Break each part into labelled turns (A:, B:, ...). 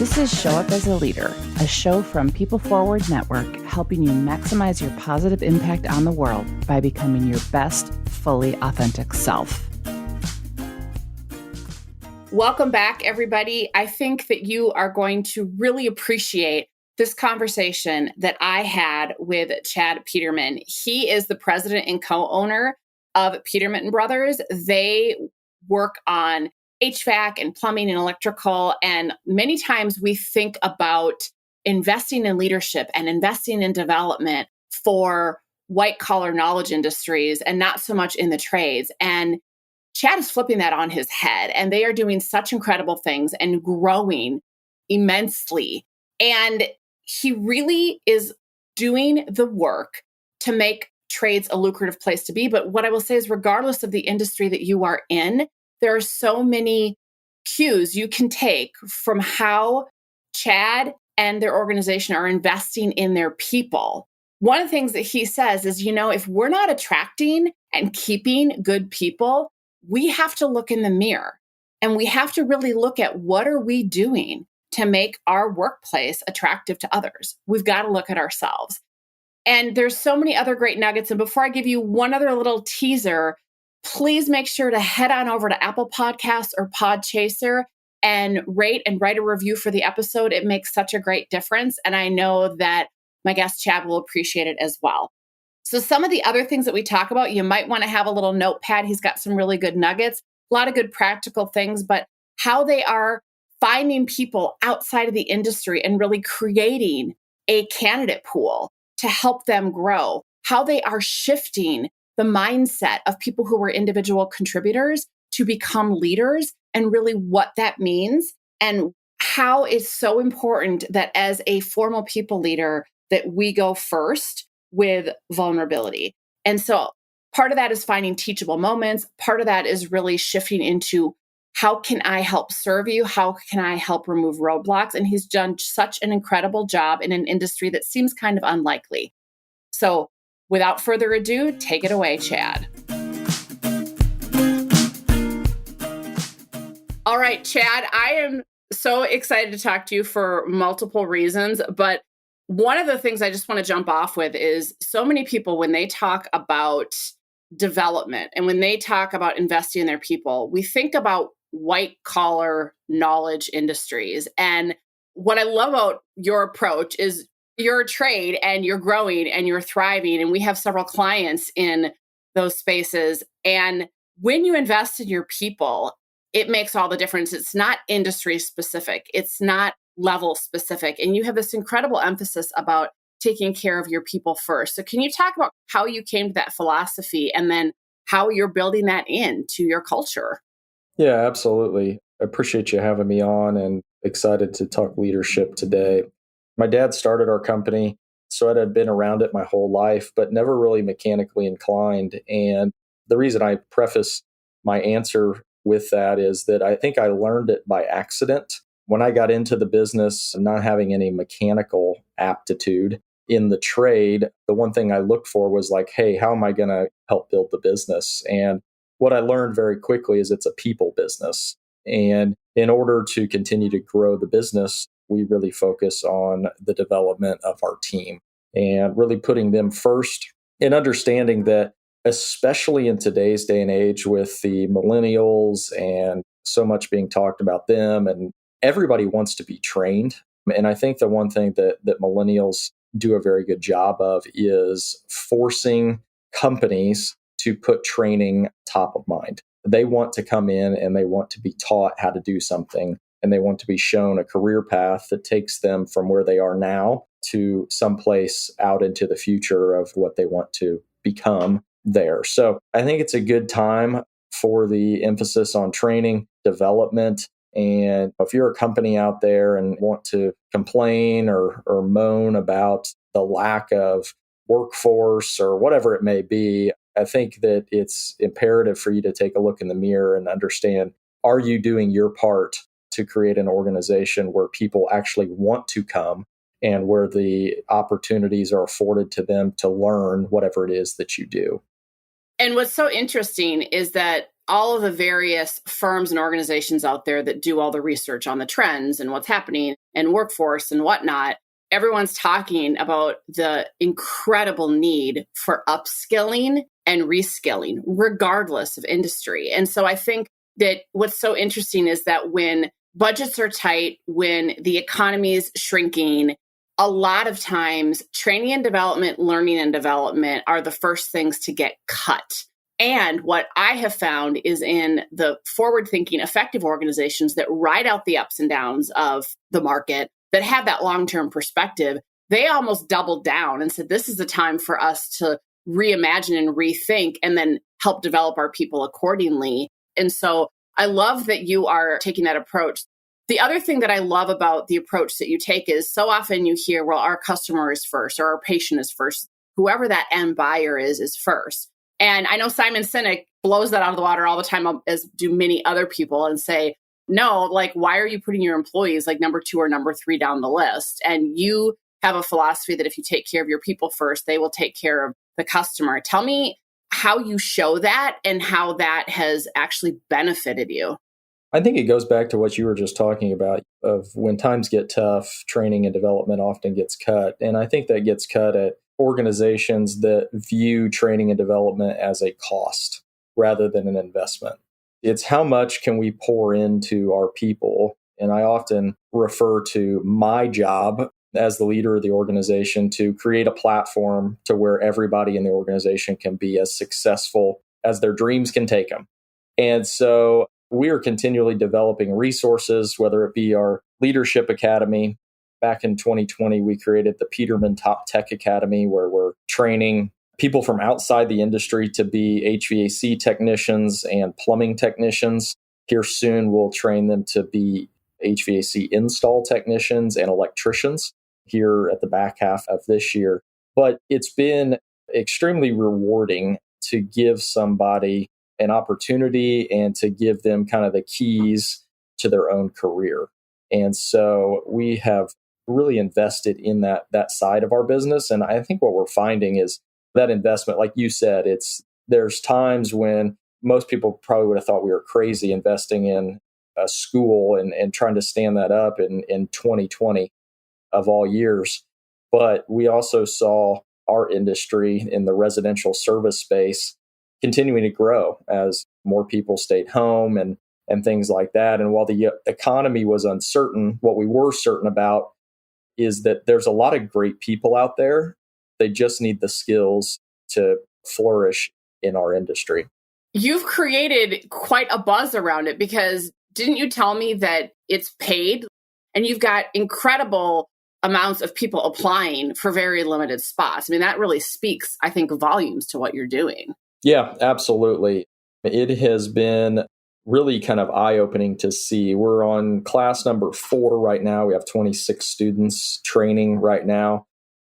A: This is Show Up as a Leader, a show from People Forward Network, helping you maximize your positive impact on the world by becoming your best, fully authentic self. Welcome back, everybody. I think that you are going to really appreciate this conversation that I had with Chad Peterman. He is the president and co-owner of Peterman Brothers. They work on HVAC and plumbing and electrical. And many times we think about investing in leadership and investing in development for white collar knowledge industries and not so much in the trades. And Chad is flipping that on his head, and they are doing such incredible things and growing immensely. And he really is doing the work to make trades a lucrative place to be. But what I will say is, regardless of the industry that you are in, there are so many cues you can take from how Chad and their organization are investing in their people. One of the things that he says is, if we're not attracting and keeping good people, we have to look in the mirror and we have to really look at what are we doing to make our workplace attractive to others. We've got to look at ourselves. And there's so many other great nuggets. And before I give you one other little teaser, please make sure to head on over to Apple Podcasts or Podchaser and rate and write a review for the episode. It makes such a great difference. And I know that my guest Chad will appreciate it as well. So some of the other things that we talk about, you might want to have a little notepad. He's got some really good nuggets, a lot of good practical things, but how they are finding people outside of the industry and really creating a candidate pool to help them grow, how they are shifting the mindset of people who were individual contributors to become leaders, and really what that means, and how it's so important that as a formal people leader that we go first with vulnerability. And so part of that is finding teachable moments. Part of that is really shifting into how can I help serve you? How can I help remove roadblocks? And he's done such an incredible job in an industry that seems kind of unlikely. So without further ado, take it away, Chad. All right, Chad, I am so excited to talk to you for multiple reasons, but one of the things I just want to jump off with is so many people, when they talk about development and when they talk about investing in their people, we think about white collar knowledge industries. And what I love about your approach is you're a trade and you're growing and you're thriving. And we have several clients in those spaces. And when you invest in your people, it makes all the difference. It's not industry specific. It's not level specific. And you have this incredible emphasis about taking care of your people first. So can you talk about how you came to that philosophy and then how you're building that into your culture?
B: Yeah, absolutely. I appreciate you having me on and excited to talk leadership today. My dad started our company, so I had been around it my whole life, but never really mechanically inclined. And the reason I preface my answer with that is that I think I learned it by accident. When I got into the business, not having any mechanical aptitude in the trade, the one thing I looked for was like, hey, how am I going to help build the business? And what I learned very quickly is it's a people business. And in order to continue to grow the business, we really focus on the development of our team and really putting them first and understanding that, especially in today's day and age with the millennials and so much being talked about them, and everybody wants to be trained. And I think the one thing that millennials do a very good job of is forcing companies to put training top of mind. They want to come in and they want to be taught how to do something, and they want to be shown a career path that takes them from where they are now to someplace out into the future of what they want to become there. So I think it's a good time for the emphasis on training, development. And if you're a company out there and want to complain or moan about the lack of workforce or whatever it may be, I think that it's imperative for you to take a look in the mirror and understand, are you doing your part to create an organization where people actually want to come and where the opportunities are afforded to them to learn whatever it is that you do?
A: And what's so interesting is that all of the various firms and organizations out there that do all the research on the trends and what's happening, and workforce and whatnot, everyone's talking about the incredible need for upskilling and reskilling, regardless of industry. And so I think that what's so interesting is that when budgets are tight, when the economy is shrinking, a lot of times training and development, learning and development are the first things to get cut. And what I have found is in the forward-thinking, effective organizations that ride out the ups and downs of the market, that have that long-term perspective, they almost doubled down and said, this is the time for us to reimagine and rethink and then help develop our people accordingly. And so I love that you are taking that approach. The other thing that I love about the approach that you take is so often you hear, well, our customer is first or our patient is first. Whoever that end buyer is first. And I know Simon Sinek blows that out of the water all the time, as do many other people, and say, no, like, why are you putting your employees like number 2 or number 3 down the list? And you have a philosophy that if you take care of your people first, they will take care of the customer. Tell me how you show that and how that has actually benefited you.
B: I think it goes back to what you were just talking about of when times get tough, training and development often gets cut. And I think that gets cut at organizations that view training and development as a cost rather than an investment. It's how much can we pour into our people? And I often refer to my job as the leader of the organization to create a platform to where everybody in the organization can be as successful as their dreams can take them. And so we are continually developing resources, whether it be our Leadership Academy. Back in 2020, we created the Peterman Top Tech Academy, where we're training people from outside the industry to be HVAC technicians and plumbing technicians. Here soon, we'll train them to be HVAC install technicians and electricians here at the back half of this year. But it's been extremely rewarding to give somebody an opportunity and to give them kind of the keys to their own career. And so we have really invested in that side of our business. And I think what we're finding is that investment, like you said, there's times when most people probably would have thought we were crazy investing in a school and trying to stand that up in 2020 of all years. But we also saw our industry in the residential service space continuing to grow as more people stayed home and things like that. And while the economy was uncertain, what we were certain about is that there's a lot of great people out there. They just need the skills to flourish in our industry.
A: You've created quite a buzz around it because didn't you tell me that it's paid and you've got incredible amounts of people applying for very limited spots? I mean, that really speaks, I think, volumes to what you're doing.
B: Yeah, absolutely. It has been really kind of eye-opening to see. We're on class number 4 right now. We have 26 students training right now.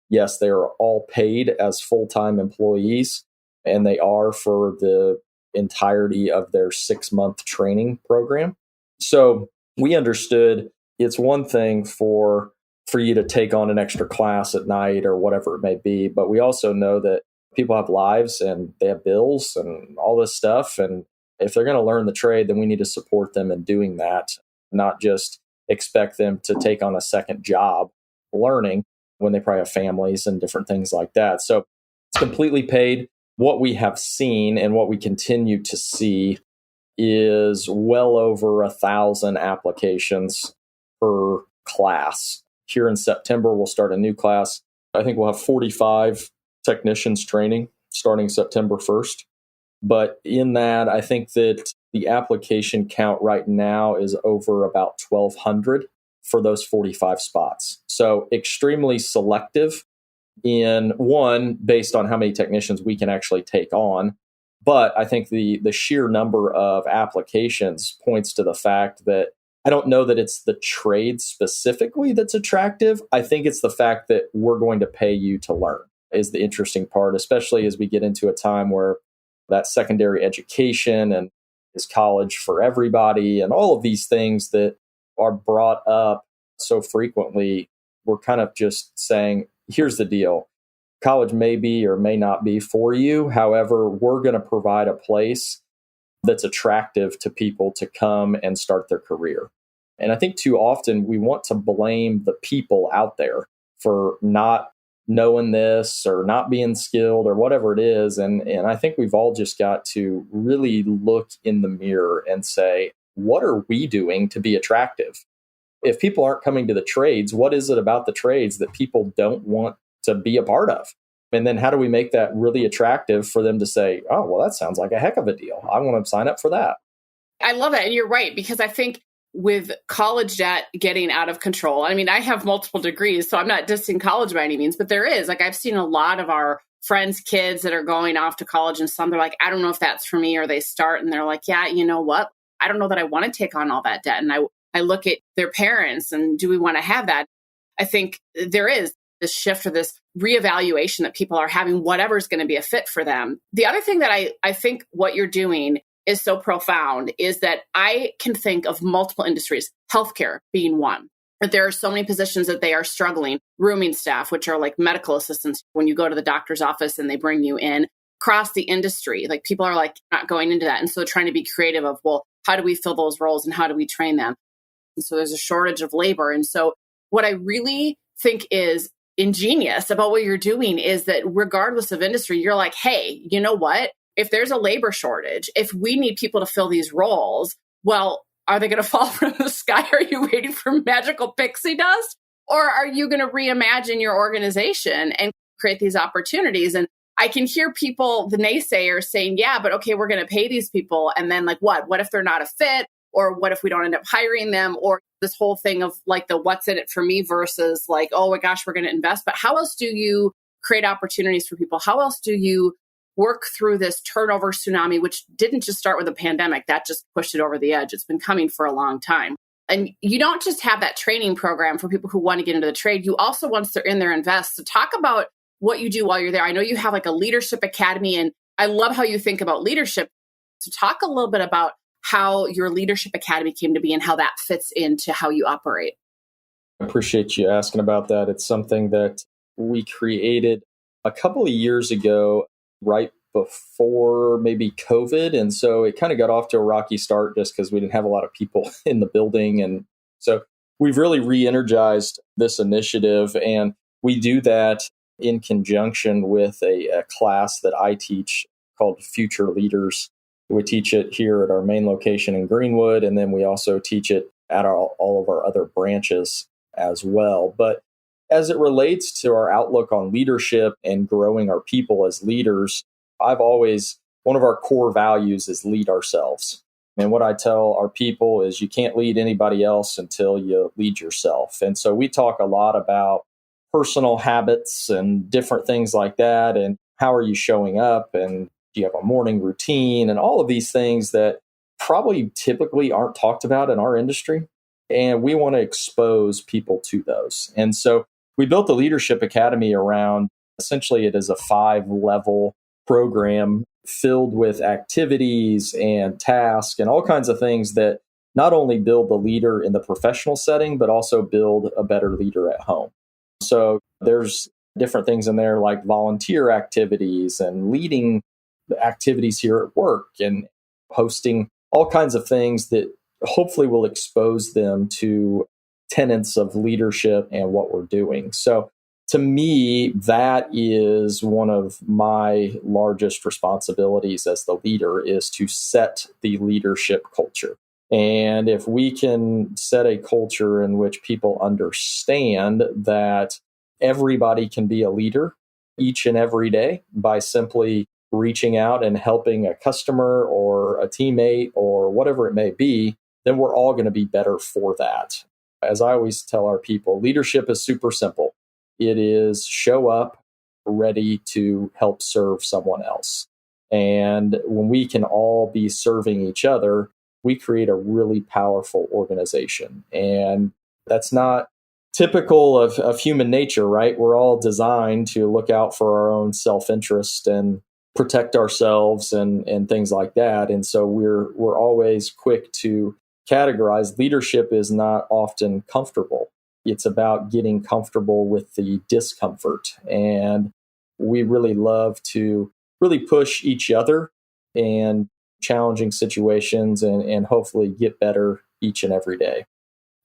B: Yes, they are all paid as full-time employees, and they are for the entirety of their 6-month training program. So we understood it's one thing for you to take on an extra class at night or whatever it may be, but we also know that people have lives and they have bills and all this stuff. And if they're going to learn the trade, then we need to support them in doing that, not just expect them to take on a second job learning when they probably have families and different things like that. So it's completely paid. What we have seen and what we continue to see is well over 1,000 applications per class. Here in September, we'll start a new class. I think we'll have 45 technicians training starting September 1st. But in that, I think that the application count right now is over about 1,200 for those 45 spots. So extremely selective in one, based on how many technicians we can actually take on. But I think the sheer number of applications points to the fact that I don't know that it's the trade specifically that's attractive. I think it's the fact that we're going to pay you to learn is the interesting part, especially as we get into a time where that secondary education and is college for everybody and all of these things that are brought up so frequently. We're kind of just saying, here's the deal. College may be or may not be for you. However, we're going to provide a place that's attractive to people to come and start their career. And I think too often we want to blame the people out there for not knowing this or not being skilled or whatever it is. And I think we've all just got to really look in the mirror and say, what are we doing to be attractive? If people aren't coming to the trades, what is it about the trades that people don't want to be a part of? And then how do we make that really attractive for them to say, oh, well, that sounds like a heck of a deal. I want to sign up for that.
A: I love that. And you're right, because I think with college debt getting out of control, I mean, I have multiple degrees, so I'm not dissing college by any means, but there is, like, I've seen a lot of our friends' kids that are going off to college, and some they're like, I don't know if that's for me, or they start and they're like, yeah, you know what? I don't know that I want to take on all that debt. And I look at their parents and do we want to have that? I think there is this shift or this reevaluation that people are having, whatever's going to be a fit for them. The other thing that I think what you're doing is so profound is that I can think of multiple industries, healthcare being one. But there are so many positions that they are struggling, rooming staff, which are like medical assistants when you go to the doctor's office and they bring you in. Across the industry, like people are like not going into that. And so trying to be creative of, well, how do we fill those roles and how do we train them? And so there's a shortage of labor. And so what I really think is ingenious about what you're doing is that regardless of industry, you're like, hey, you know what? If there's a labor shortage, if we need people to fill these roles, well, are they going to fall from the sky? Are you waiting for magical pixie dust? Or are you going to reimagine your organization and create these opportunities? And I can hear people, the naysayers saying, yeah, but okay, we're going to pay these people. And then like, what if they're not a fit? Or what if we don't end up hiring them? Or this whole thing of like the what's in it for me versus like, oh my gosh, we're going to invest. But how else do you create opportunities for people? How else do you work through this turnover tsunami, which didn't just start with a pandemic, that just pushed it over the edge. It's been coming for a long time. And you don't just have that training program for people who want to get into the trade. You also, once they're in there, invest. So talk about what you do while you're there. I know you have like a leadership academy, and I love how you think about leadership. So talk a little bit about how your leadership academy came to be and how that fits into how you operate.
B: I appreciate you asking about that. It's something that we created a couple of years ago, right before maybe COVID. And so it kind of got off to a rocky start just because we didn't have a lot of people in the building. And so we've really re-energized this initiative. And we do that in conjunction with a class that I teach called Future Leaders. We teach it here at our main location in Greenwood, and then we also teach it at all of our other branches as well. But as it relates to our outlook on leadership and growing our people as leaders, one of our core values is lead ourselves. And what I tell our people is you can't lead anybody else until you lead yourself. And so we talk a lot about personal habits and different things like that. And how are you showing up? And do you have a morning routine? And all of these things that probably typically aren't talked about in our industry. And we want to expose people to those. And so we built the Leadership Academy around, essentially it is a 5-level program filled with activities and tasks and all kinds of things that not only build the leader in the professional setting, but also build a better leader at home. So there's different things in there like volunteer activities and leading activities here at work and hosting all kinds of things that hopefully will expose them to tenets of leadership and what we're doing. So to me, that is one of my largest responsibilities as the leader is to set the leadership culture. And if we can set a culture in which people understand that everybody can be a leader each and every day by simply reaching out and helping a customer or a teammate or whatever it may be, then we're all going to be better for that. As I always tell our people, leadership is super simple. It is show up ready to help serve someone else. And when we can all be serving each other, we create a really powerful organization. And that's not typical of human nature, right? We're all designed to look out for our own self-interest and protect ourselves and things like that. And so we're always quick to categorize leadership is not often comfortable. It's about getting comfortable with the discomfort. And we really love to really push each other and challenging situations and hopefully get better each and every day.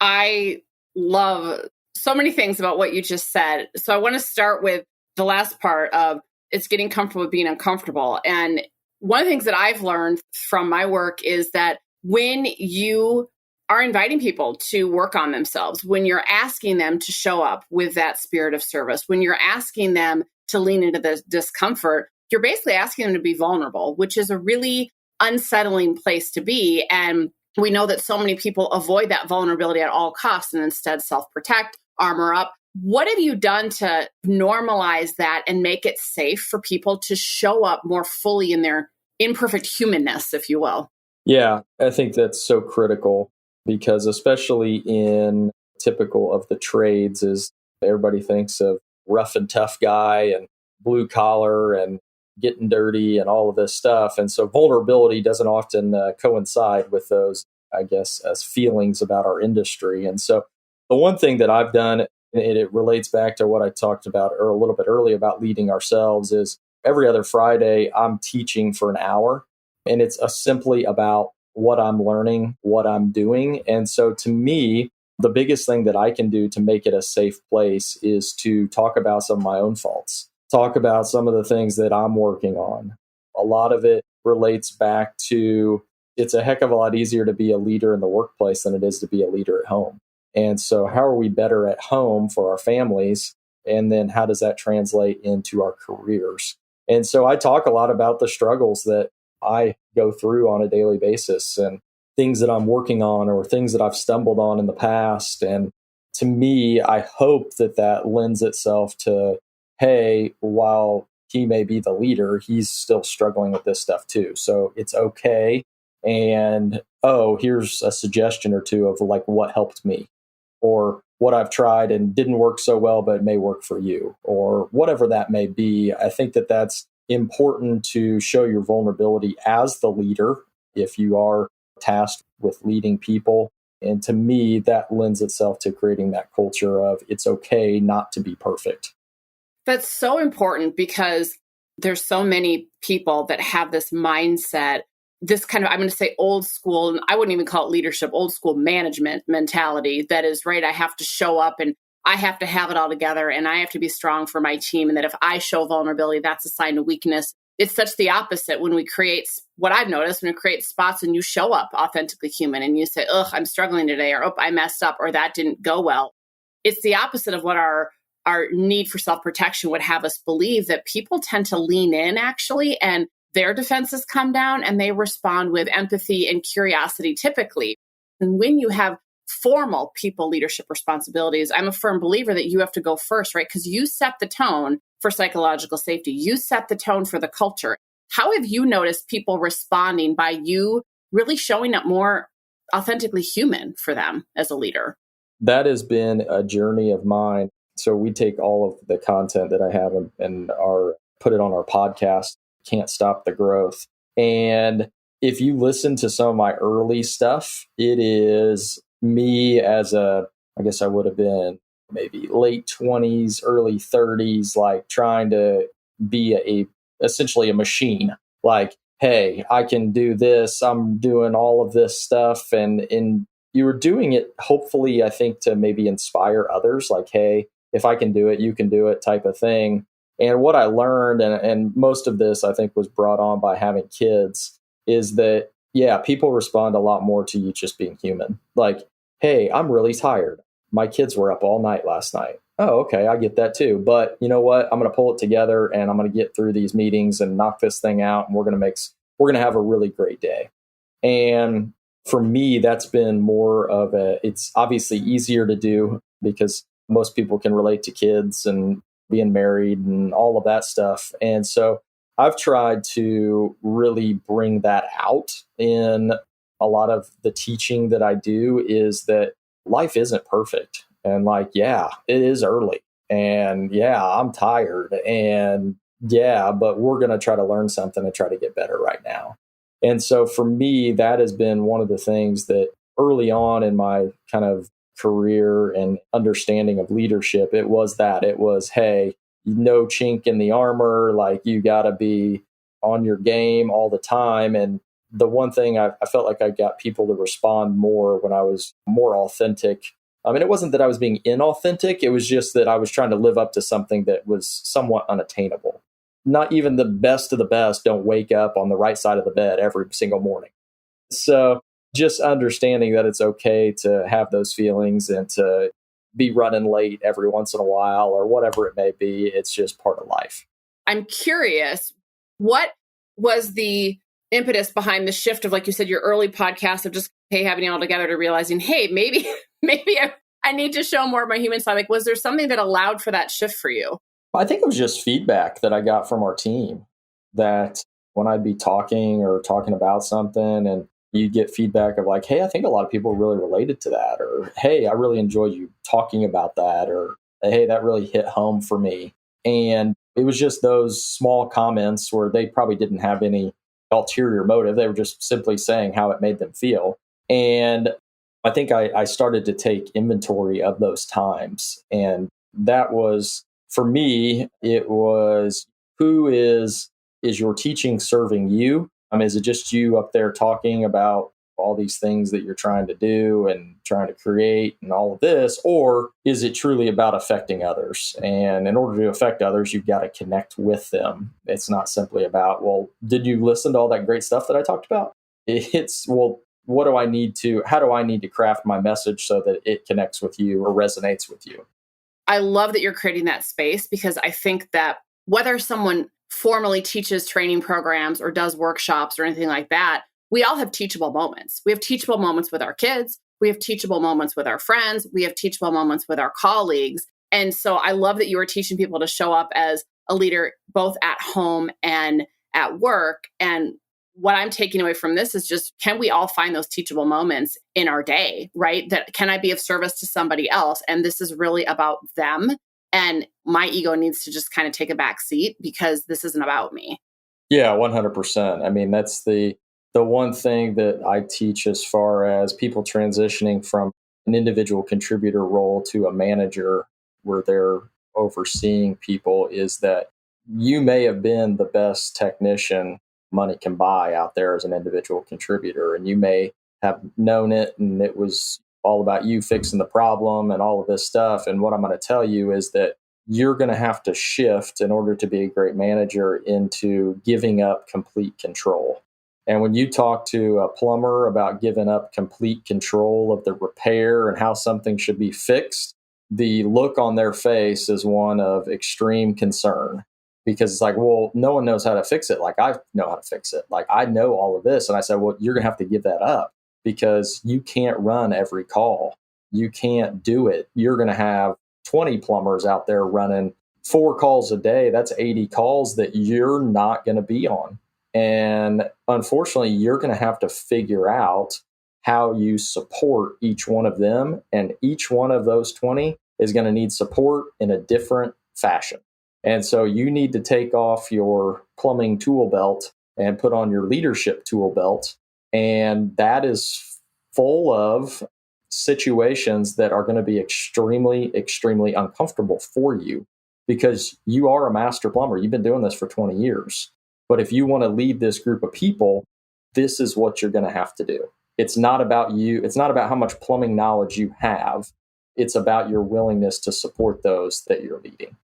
A: I love so many things about what you just said. So I want to start with the last part of it's getting comfortable with being uncomfortable. And one of the things that I've learned from my work is that when you are inviting people to work on themselves, when you're asking them to show up with that spirit of service, when you're asking them to lean into the discomfort, you're basically asking them to be vulnerable, which is a really unsettling place to be. And we know that so many people avoid that vulnerability at all costs and instead self-protect, armor up. What have you done to normalize that and make it safe for people to show up more fully in their imperfect humanness, if you will?
B: Yeah, I think that's so critical because especially in typical of the trades is everybody thinks of rough and tough guy and blue collar and getting dirty and all of this stuff. And so vulnerability doesn't often coincide with those, I guess, as feelings about our industry. And so the one thing that I've done, and it relates back to what I talked about a little bit earlier about leading ourselves, is every other Friday I'm teaching for an hour. And it's simply about what I'm learning, what I'm doing. And so to me, the biggest thing that I can do to make it a safe place is to talk about some of my own faults, talk about some of the things that I'm working on. A lot of it relates back to it's a heck of a lot easier to be a leader in the workplace than it is to be a leader at home. And so, how are we better at home for our families? And then, how does that translate into our careers? And so, I talk a lot about the struggles that I go through on a daily basis and things that I'm working on or things that I've stumbled on in the past. And to me, I hope that that lends itself to, hey, while he may be the leader, he's still struggling with this stuff too. So it's okay. And oh, here's a suggestion or two of like what helped me or what I've tried and didn't work so well, but it may work for you or whatever that may be. I think that that's important to show your vulnerability as the leader if you are tasked with leading people. And to me, that lends itself to creating that culture of it's okay not to be perfect.
A: That's so important because there's so many people that have this mindset, this kind of, I'm going to say old school, and I wouldn't even call it leadership, old school management mentality that is, right, I have to show up and I have to have it all together and I have to be strong for my team. And that if I show vulnerability, that's a sign of weakness. It's such the opposite when we create what I've noticed when we create spots and you show up authentically human and you say, ugh, I'm struggling today, or oh, I messed up, or that didn't go well. It's the opposite of what our need for self-protection would have us believe, that people tend to lean in actually, and their defenses come down and they respond with empathy and curiosity typically. And when you have formal people leadership responsibilities, I'm a firm believer that you have to go first, right? Because you set the tone for psychological safety. You set the tone for the culture. How have you noticed people responding by you really showing up more authentically human for them as a leader?
B: That has been a journey of mine. So we take all of the content that I have and put it on our podcast, Can't Stop the Growth. And if you listen to some of my early stuff, it is me I guess I would have been maybe late 20s, early 30s, like trying to be essentially a machine. Like, hey, I can do this. I'm doing all of this stuff. And you were doing it, hopefully, I think, to maybe inspire others, like, hey, if I can do it, you can do it type of thing. And what I learned, and most of this, I think, was brought on by having kids, is that, yeah, people respond a lot more to you just being human. Like, hey, I'm really tired. My kids were up all night last night. Oh, okay, I get that too. But you know what? I'm going to pull it together and I'm going to get through these meetings and knock this thing out. And we're going to have a really great day. And for me, that's been more of it's obviously easier to do because most people can relate to kids and being married and all of that stuff. And so I've tried to really bring that out in a lot of the teaching that I do, is that life isn't perfect. And like, yeah, it is early. And yeah, I'm tired. And yeah, but we're going to try to learn something and try to get better right now. And so for me, that has been one of the things that early on in my kind of career and understanding of leadership, it was, hey, no chink in the armor, like you got to be on your game all the time. And the one thing I felt like I got people to respond more when I was more authentic I mean, it wasn't that I was being inauthentic. It was just that I was trying to live up to something that was somewhat unattainable. Not even the best of the best don't wake up on the right side of the bed every single morning. So just understanding that it's okay to have those feelings and to be running late every once in a while or whatever it may be, it's just part of life.
A: I'm curious, what was the impetus behind the shift of, like you said, your early podcast of just, hey, having it all together to realizing, hey, maybe I need to show more of my human side? Like, was there something that allowed for that shift for you?
B: I think it was just feedback that I got from our team that when I'd be talking or talking about something and you get feedback of like, hey, I think a lot of people really related to that, or hey, I really enjoyed you talking about that, or hey, that really hit home for me. And it was just those small comments where they probably didn't have any ulterior motive. They were just simply saying how it made them feel. And I think I started to take inventory of those times. And that was, for me, it was, who is your teaching serving you? I mean, is it just you up there talking about all these things that you're trying to do and trying to create and all of this? Or is it truly about affecting others? And in order to affect others, you've got to connect with them. It's not simply about, well, did you listen to all that great stuff that I talked about? It's, well, how do I need to craft my message so that it connects with you or resonates with you?
A: I love that you're creating that space, because I think that whether someone formally teaches training programs or does workshops or anything like that, we all have teachable moments. We have teachable moments with our kids. We have teachable moments with our friends. We have teachable moments with our colleagues. And so I love that you are teaching people to show up as a leader, both at home and at work. And what I'm taking away from this is just, can we all find those teachable moments in our day, right? That, can I be of service to somebody else? And this is really about them. And my ego needs to just kind of take a back seat, because this isn't about me.
B: Yeah, 100%. I mean, that's the one thing that I teach as far as people transitioning from an individual contributor role to a manager where they're overseeing people, is that you may have been the best technician money can buy out there as an individual contributor, and you may have known it and it was all about you fixing the problem and all of this stuff. And what I'm going to tell you is that you're going to have to shift in order to be a great manager into giving up complete control. And when you talk to a plumber about giving up complete control of the repair and how something should be fixed, the look on their face is one of extreme concern, because it's like, well, no one knows how to fix it. Like, I know how to fix it. Like, I know all of this. And I said, well, you're going to have to give that up, because you can't run every call. You can't do it. You're going to have 20 plumbers out there running 4 calls a day. That's 80 calls that you're not going to be on. And unfortunately, you're going to have to figure out how you support each one of them. And each one of those 20 is going to need support in a different fashion. And so you need to take off your plumbing tool belt and put on your leadership tool belt. And that is full of situations that are going to be extremely, extremely uncomfortable for you, because you are a master plumber. You've been doing this for 20 years. But if you want to lead this group of people, this is what you're going to have to do. It's not about you. It's not about how much plumbing knowledge you have. It's about your willingness to support those that you're leading.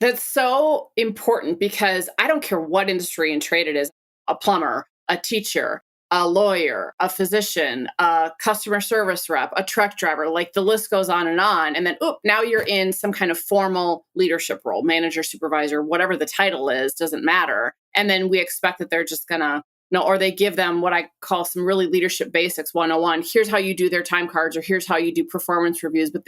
A: That's so important, because I don't care what industry and trade it is, a plumber, a teacher, a lawyer, a physician, a customer service rep, a truck driver, like the list goes on. And then, now you're in some kind of formal leadership role, manager, supervisor, whatever the title is, doesn't matter. And then we expect that they're just going to, or they give them what I call some really leadership basics 101. Here's how you do their time cards, or here's how you do performance reviews. But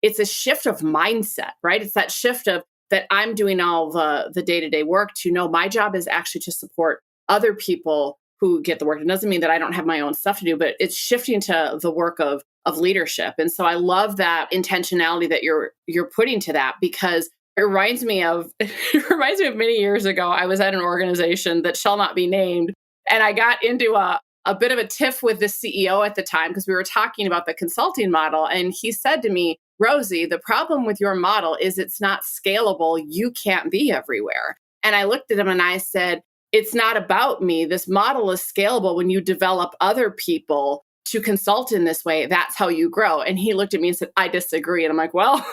A: it's a shift of mindset, right? It's that shift of that I'm doing all the day-to-day work to know my job is actually to support other people who get the work. It doesn't mean that I don't have my own stuff to do, but it's shifting to the work of leadership. And so I love that intentionality that you're putting to that, because it reminds me of many years ago. I was at an organization that shall not be named, and I got into a bit of a tiff with the CEO at the time, because we were talking about the consulting model. And he said to me, Rosie, the problem with your model is it's not scalable. You can't be everywhere. And I looked at him and I said, it's not about me. This model is scalable when you develop other people to consult in this way, that's how you grow. And he looked at me and said, I disagree. And I'm like, well,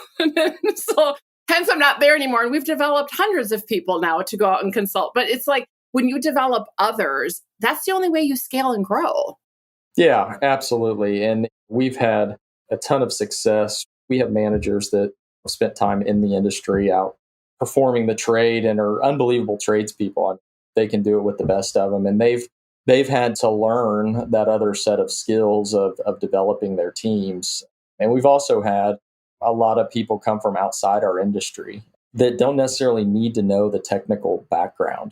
A: so hence I'm not there anymore. And we've developed hundreds of people now to go out and consult. But it's like when you develop others, that's the only way you scale and grow.
B: Yeah, absolutely. And we've had a ton of success. We have managers that spent time in the industry out performing the trade and are unbelievable tradespeople. They can do it with the best of them. And they've had to learn that other set of skills of developing their teams. And we've also had a lot of people come from outside our industry that don't necessarily need to know the technical background.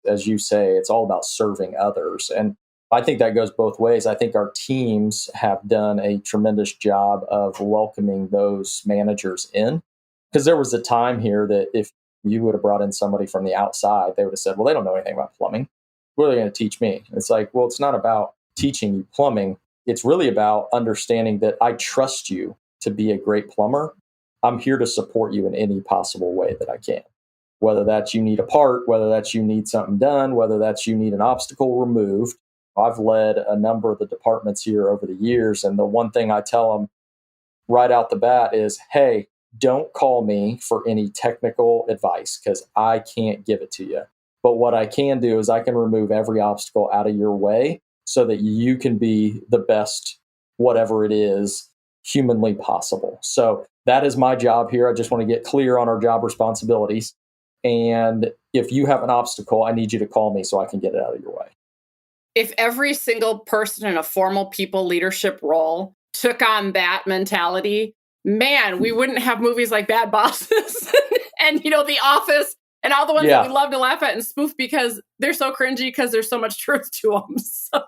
B: As you say, it's all about serving others. And I think that goes both ways. I think our teams have done a tremendous job of welcoming those managers in. Because there was a time here that if you would have brought in somebody from the outside, they would have said, well, they don't know anything about plumbing. What are they going to teach me? It's like, well, it's not about teaching you plumbing. It's really about understanding that I trust you to be a great plumber. I'm here to support you in any possible way that I can. Whether that's you need a part, whether that's you need something done, whether that's you need an obstacle removed. I've led a number of the departments here over the years. And the one thing I tell them right out the bat is, hey, don't call me for any technical advice because I can't give it to you. But what I can do is I can remove every obstacle out of your way so that you can be the best, whatever it is, humanly possible. So that is my job here. I just want to get clear on our job responsibilities. And if you have an obstacle, I need you to call me so I can get it out of your way.
A: If every single person in a formal people leadership role took on that mentality, man, we wouldn't have movies like Bad Bosses and, The Office and all the ones that we love to laugh at and spoof because they're so cringy because there's so much truth to them. So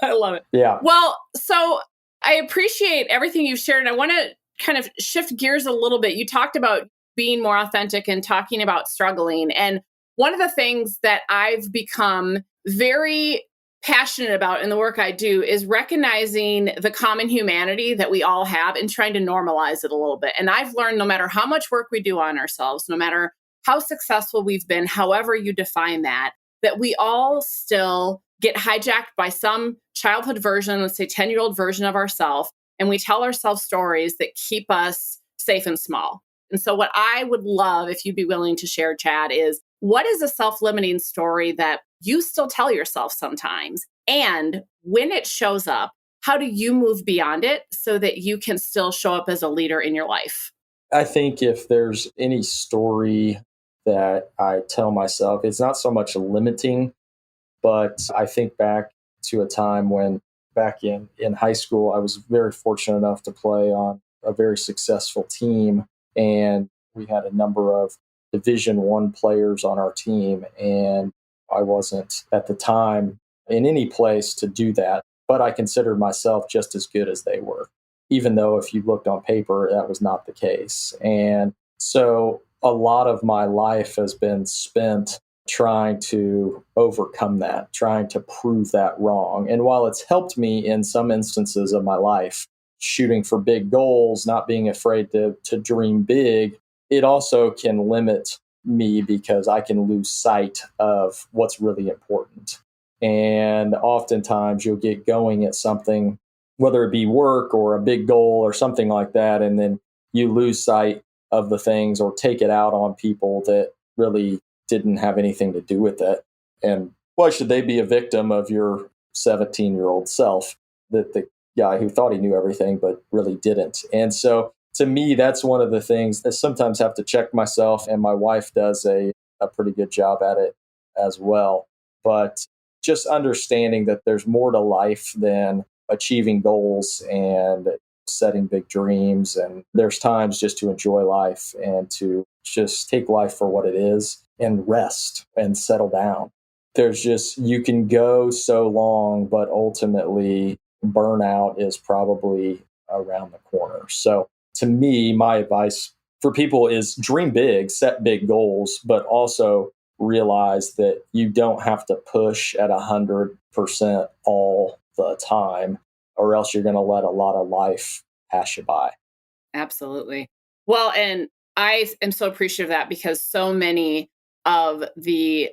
A: I love it.
B: Yeah.
A: Well, so I appreciate everything you've shared. And I want to kind of shift gears a little bit. You talked about being more authentic and talking about struggling. And one of the things that I've become very passionate about in the work I do is recognizing the common humanity that we all have and trying to normalize it a little bit. And I've learned no matter how much work we do on ourselves, no matter how successful we've been, however you define that we all still get hijacked by some childhood version, let's say 10-year-old version of ourselves. And we tell ourselves stories that keep us safe and small. And so what I would love, if you'd be willing to share, Chad, is what is a self-limiting story that you still tell yourself sometimes? And when it shows up, how do you move beyond it so that you can still show up as a leader in your life?
B: I think if there's any story that I tell myself, it's not so much limiting, but I think back to a time when back in high school, I was very fortunate enough to play on a very successful team. And we had a number of Division I players on our team. And I wasn't at the time in any place to do that, but I considered myself just as good as they were, even though if you looked on paper, that was not the case. And so a lot of my life has been spent trying to overcome that, trying to prove that wrong. And while it's helped me in some instances of my life, shooting for big goals, not being afraid to dream big, it also can limit me because I can lose sight of what's really important. And oftentimes you'll get going at something, whether it be work or a big goal or something like that, and then you lose sight of the things or take it out on people that really didn't have anything to do with it. And why should they be a victim of your 17-year-old self, that the guy who thought he knew everything but really didn't? And so to me, that's one of the things that sometimes have to check myself, and my wife does a pretty good job at it as well. But just understanding that there's more to life than achieving goals and setting big dreams. And there's times just to enjoy life and to just take life for what it is and rest and settle down. There's just, you can go so long, but ultimately burnout is probably around the corner. So to me, my advice for people is dream big, set big goals, but also realize that you don't have to push at 100% all the time, or else you're going to let a lot of life pass you by.
A: Absolutely. Well, and I am so appreciative of that because so many of the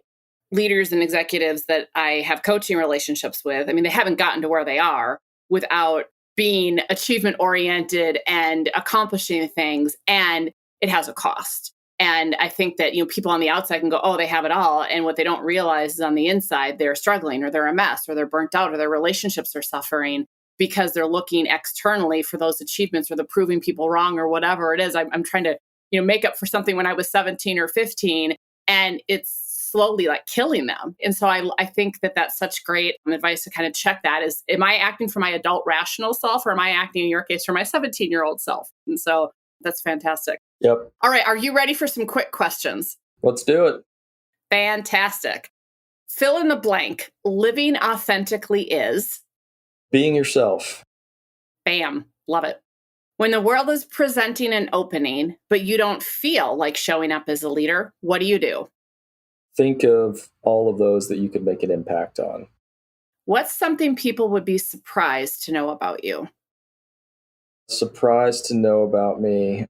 A: leaders and executives that I have coaching relationships with, I mean, they haven't gotten to where they are, without being achievement oriented and accomplishing things. And it has a cost. And I think that, people on the outside can go, oh, they have it all. And what they don't realize is on the inside, they're struggling, or they're a mess, or they're burnt out, or their relationships are suffering because they're looking externally for those achievements, or the proving people wrong, or whatever it is. I'm trying to, make up for something when I was 17 or 15, and it's slowly like killing them. And so I think that that's such great advice to kind of check that is, am I acting for my adult rational self, or am I acting in your case for my 17-year-old self? And so that's fantastic.
B: Yep.
A: All right. Are you ready for some quick questions?
B: Let's do it.
A: Fantastic. Fill in the blank. Living authentically is?
B: Being yourself.
A: Bam. Love it. When the world is presenting an opening, but you don't feel like showing up as a leader, what do?
B: Think of all of those that you could make an impact on.
A: What's something people would be surprised to know about you?
B: Surprised to know about me.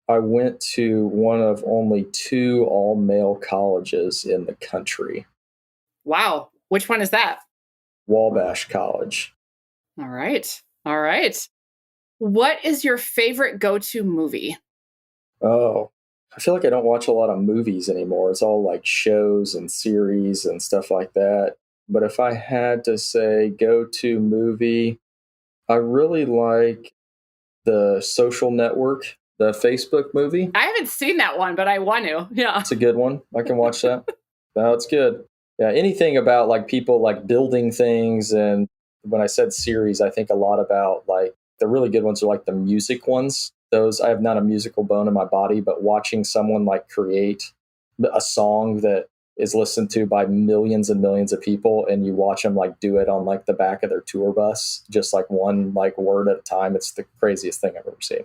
B: I went to one of only 2 all-male colleges in the country.
A: Wow. Which one is that?
B: Wabash College.
A: All right. All right. What is your favorite go-to movie?
B: Oh, I feel like I don't watch a lot of movies anymore. It's all like shows and series and stuff like that. But if I had to say go-to movie, I really like The Social Network, the Facebook movie.
A: I haven't seen that one, but I want to. Yeah.
B: It's a good one. I can watch that. No, it's good. Yeah, anything about like people like building things. And when I said series, I think a lot about like the really good ones are like the music ones. Those, I have not a musical bone in my body, but watching someone like create a song that is listened to by millions and millions of people, and you watch them like do it on like the back of their tour bus, just like one like word at a time. It's the craziest thing I've ever seen.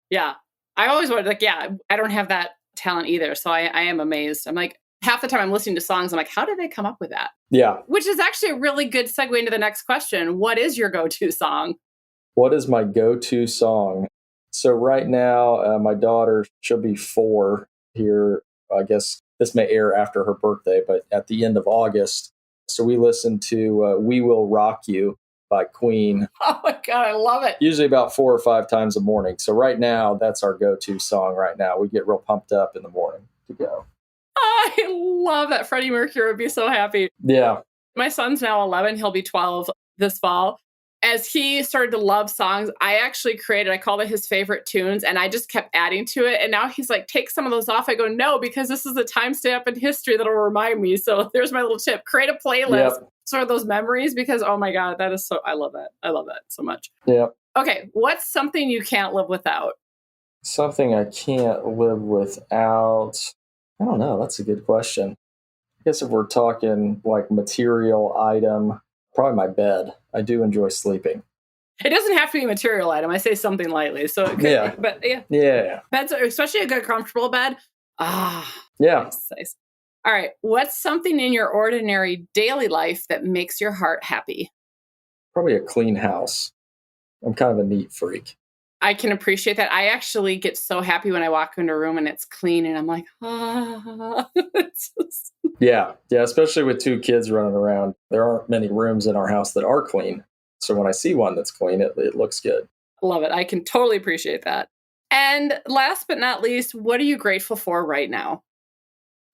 A: Yeah. I always wanted I don't have that talent either. So I am amazed. I'm like, half the time I'm listening to songs, I'm like, how did they come up with that?
B: Yeah.
A: Which is actually a really good segue into the next question. What is your go-to song?
B: What is my go-to song? So right now, my daughter, she'll be 4 here. I guess this may air after her birthday, but at the end of August. So we listen to We Will Rock You by Queen.
A: Oh my God, I love it.
B: Usually about 4 or 5 times a morning. So right now, that's our go-to song right now. We get real pumped up in the morning to go.
A: I love that. Freddie Mercury would be so happy.
B: Yeah.
A: My son's now 11. He'll be 12 this fall. As he started to love songs, I called it his favorite tunes, and I just kept adding to it. And now he's like, take some of those off. I go, no, because this is a timestamp in history that'll remind me. So there's my little tip. Create a playlist, sort of those memories, because, oh my God, I love that. I love that so much.
B: Yeah.
A: Okay. What's something you can't live without?
B: Something I can't live without. I don't know. That's a good question. I guess if we're talking like material item, probably my bed. I do enjoy sleeping.
A: It doesn't have to be a material item. I say something lightly. So it could be, but yeah.
B: Yeah.
A: Beds, especially a good comfortable bed. Ah.
B: Yeah.
A: Nice. All right. What's something in your ordinary daily life that makes your heart happy?
B: Probably a clean house. I'm kind of a neat freak.
A: I can appreciate that. I actually get so happy when I walk into a room and it's clean and I'm like, ah.
B: Yeah. Yeah. Especially with 2 kids running around. There aren't many rooms in our house that are clean. So when I see one that's clean, it looks good.
A: Love it. I can totally appreciate that. And last but not least, what are you grateful for right now?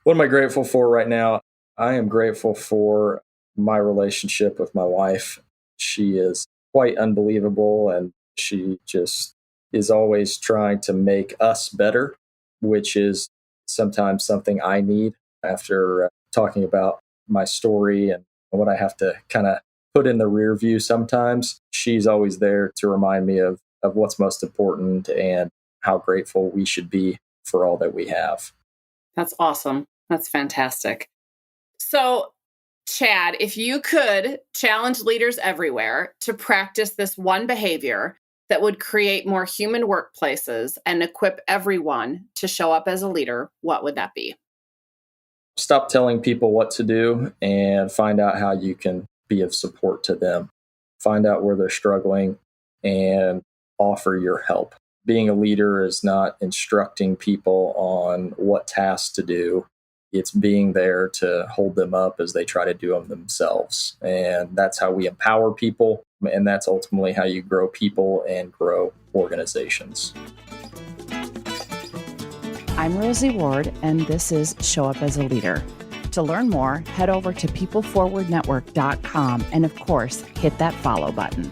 B: What am I grateful for right now? I am grateful for my relationship with my wife. She is quite unbelievable, and she just is always trying to make us better, which is sometimes something I need after talking about my story and what I have to kind of put in the rear view sometimes. She's always there to remind me of what's most important and how grateful we should be for all that we have.
A: That's awesome. That's fantastic. So, Chad, if you could challenge leaders everywhere to practice this one behavior that would create more human workplaces and equip everyone to show up as a leader, what would that be?
B: Stop telling people what to do and find out how you can be of support to them. Find out where they're struggling and offer your help. Being a leader is not instructing people on what tasks to do. It's being there to hold them up as they try to do them themselves. And that's how we empower people. And that's ultimately how you grow people and grow organizations.
C: I'm Rosie Ward, and this is Show Up as a Leader. To learn more, head over to peopleforwardnetwork.com and, of course, hit that follow button.